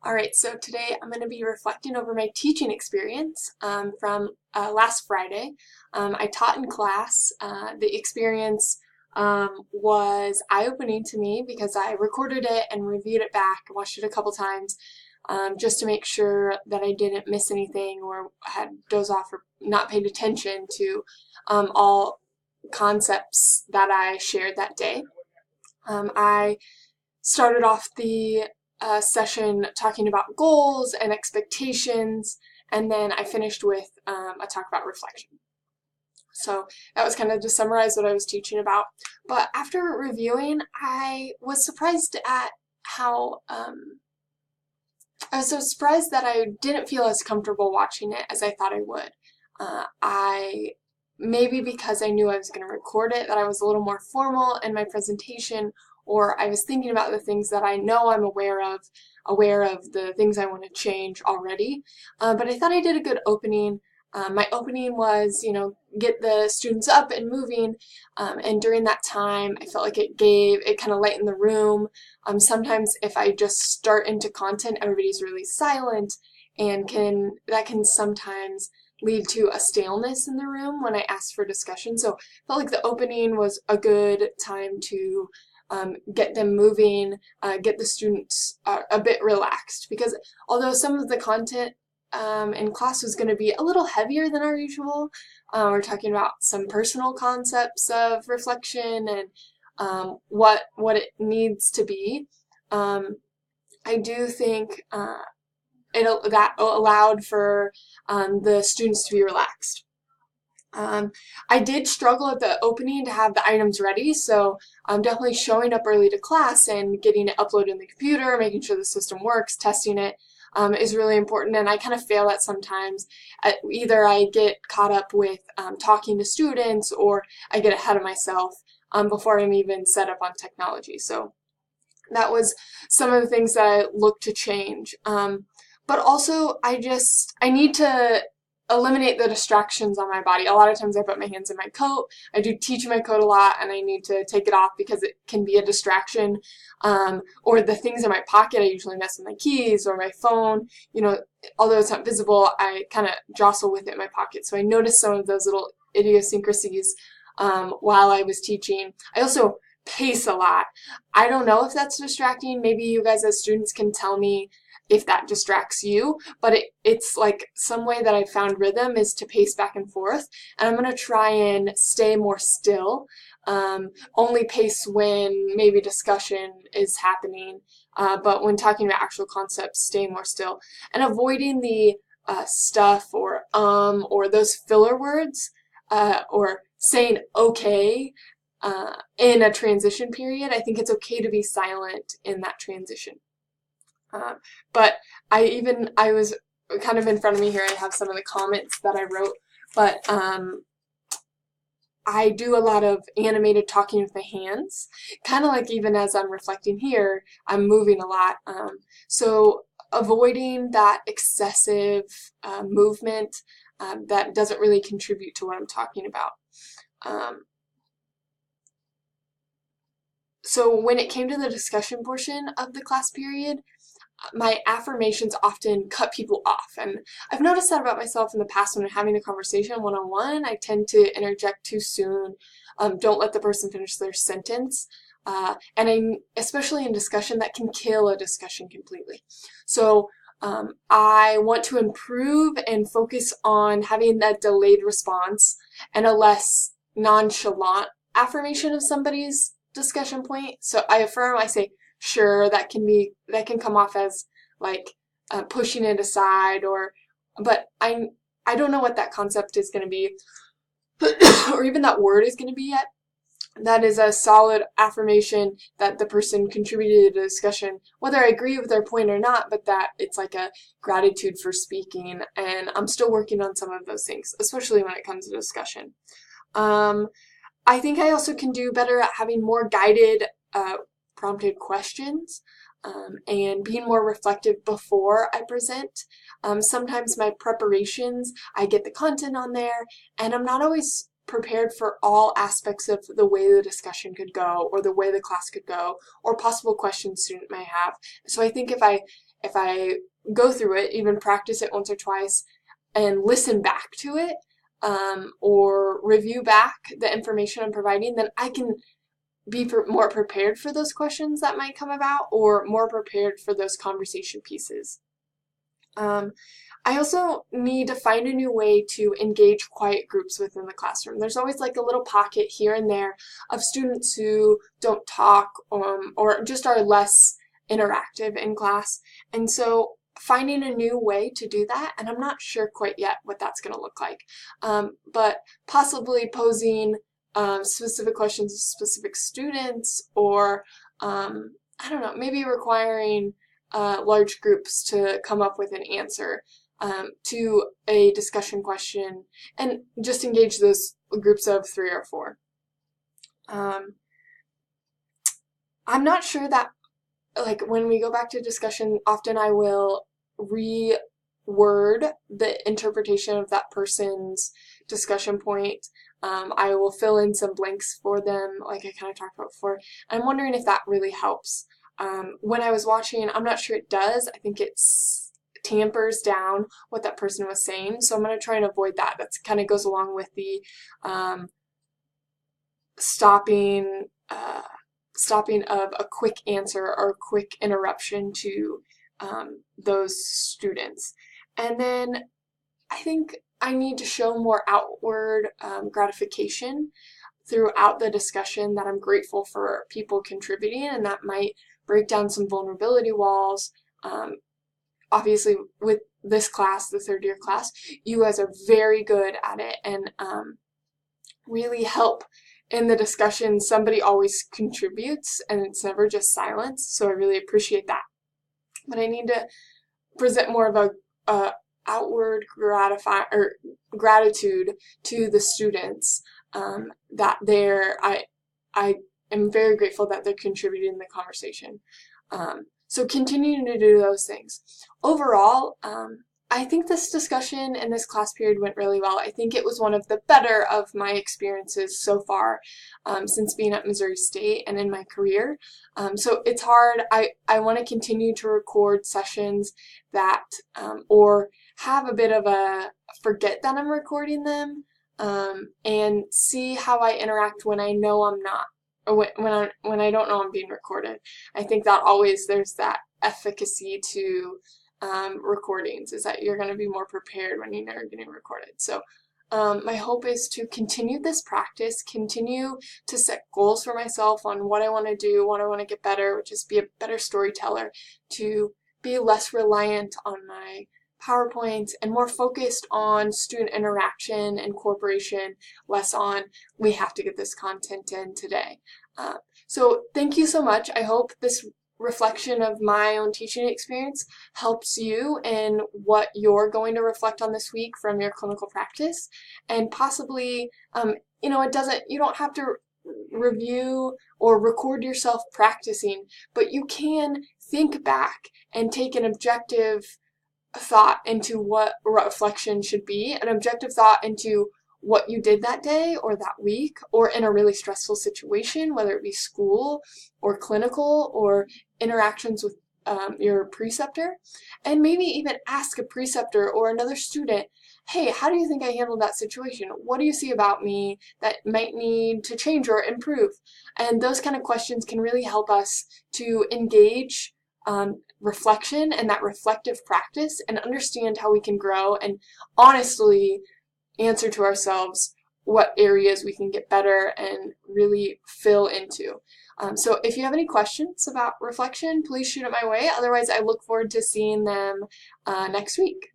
All right, so today I'm going to be reflecting over my teaching experience from last Friday. I taught in class. The experience was eye-opening to me because I recorded it and reviewed it back, watched it a couple times just to make sure that I didn't miss anything or had dozed off or not paid attention to all concepts that I shared that day. I started off the session talking about goals and expectations, and then I finished with a talk about reflection. So that was kind of to summarize what I was teaching about. But after reviewing, I was surprised at how I was so surprised that I didn't feel as comfortable watching it as I thought I would. Maybe because I knew I was going to record it, that I was a little more formal in my presentation, or I was thinking about the things that I know I'm aware of the things I want to change already. But I thought I did a good opening. My opening was, get the students up and moving, and during that time, I felt like it kind of lightened the room. Sometimes if I just start into content, everybody's really silent, and that can sometimes lead to a staleness in the room when I ask for discussion. So I felt like the opening was a good time to get them moving, get the students a bit relaxed, because although some of the content in class was going to be a little heavier than our usual, we're talking about some personal concepts of reflection and what it needs to be. I do think that allowed for the students to be relaxed. I did struggle at the opening to have the items ready, so definitely showing up early to class and getting it uploaded in the computer, making sure the system works, testing it is really important, and I kind of fail at sometimes. Either I get caught up with talking to students, or I get ahead of myself before I'm even set up on technology. So that was some of the things that I look to change. But also, I need to eliminate the distractions on my body. A lot of times I put my hands in my coat. I do teach in my coat a lot, and I need to take it off because it can be a distraction. Or the things in my pocket, I usually mess with my keys or my phone. Although it's not visible, I kind of jostle with it in my pocket. So I noticed some of those little idiosyncrasies while I was teaching. I also pace a lot. I don't know if that's distracting. Maybe you guys as students can tell me if that distracts you, but it's like some way that I found rhythm is to pace back and forth, and I'm going to try and stay more still, only pace when maybe discussion is happening, but when talking about actual concepts, staying more still, and avoiding the stuff or those filler words, or saying okay in a transition period. I think it's okay to be silent in that transition. But I was kind of in front of me here, I have some of the comments that I wrote, but I do a lot of animated talking with my hands, kind of like even as I'm reflecting here, I'm moving a lot. So avoiding that excessive movement that doesn't really contribute to what I'm talking about. So when it came to the discussion portion of the class period, my affirmations often cut people off, and I've noticed that about myself in the past. When I'm having a conversation one-on-one, I tend to interject too soon, don't let the person finish their sentence, and especially in discussion, that can kill a discussion completely. So I want to improve and focus on having that delayed response and a less nonchalant affirmation of somebody's discussion point. So I affirm, I say, sure, that can come off as like pushing it aside, but I don't know what that concept is going to be, or even that word is going to be yet. That is a solid affirmation that the person contributed to the discussion, whether I agree with their point or not, but that it's like a gratitude for speaking, and I'm still working on some of those things, especially when it comes to discussion. I think I also can do better at having more guided prompted questions, and being more reflective before I present. Sometimes my preparations, I get the content on there, and I'm not always prepared for all aspects of the way the discussion could go, or the way the class could go, or possible questions student might have. So I think if I if I go through it, even practice it once or twice, and listen back to it, or review back the information I'm providing, then I can be more prepared for those questions that might come about, or more prepared for those conversation pieces. I also need to find a new way to engage quiet groups within the classroom. There's always like a little pocket here and there of students who don't talk, or just are less interactive in class. And so finding a new way to do that, and I'm not sure quite yet what that's going to look like, but possibly posing specific questions to specific students, or I don't know, maybe requiring large groups to come up with an answer to a discussion question, and just engage those groups of 3 or 4. I'm not sure that, like, when we go back to discussion, often I will reword the interpretation of that person's discussion point. I will fill in some blanks for them, like I kind of talked about before. I'm wondering if that really helps. When I was watching, I'm not sure it does. I think it tampers down what that person was saying, so I'm going to try and avoid that. That kind of goes along with the stopping of a quick answer or a quick interruption to those students. And then I think I need to show more outward gratification throughout the discussion, that I'm grateful for people contributing, and that might break down some vulnerability walls. Obviously, with this class, the 3rd year class, you guys are very good at it, and really help in the discussion. Somebody always contributes, and it's never just silence, so I really appreciate that. But I need to present more of a outward gratitude to the students, that I am very grateful that they're contributing in the conversation. So continuing to do those things. Overall, I think this discussion and this class period went really well. I think it was one of the better of my experiences so far, since being at Missouri State and in my career. So it's hard. I want to continue to record sessions that, or have a bit of a forget that I'm recording them, and see how I interact when I know I'm not, or when I don't know I'm being recorded. I think that always there's that efficacy to recordings, is that you're going to be more prepared when you know you're getting recorded. So my hope is to continue this practice, continue to set goals for myself on what I want to do, what I want to get better, which is be a better storyteller, to be less reliant on my PowerPoints and more focused on student interaction and cooperation, less on we have to get this content in today. So thank you so much. I hope this reflection of my own teaching experience helps you in what you're going to reflect on this week from your clinical practice, and possibly, you don't have to review or record yourself practicing, but you can think back and take an objective thought into what reflection should be, an objective thought into what you did that day or that week, or in a really stressful situation, whether it be school or clinical or interactions with your preceptor, and maybe even ask a preceptor or another student, hey, how do you think I handled that situation? What do you see about me that might need to change or improve? And those kind of questions can really help us to engage reflection and that reflective practice, and understand how we can grow and honestly answer to ourselves what areas we can get better and really fill into. So if you have any questions about reflection, please shoot it my way. Otherwise, I look forward to seeing them next week.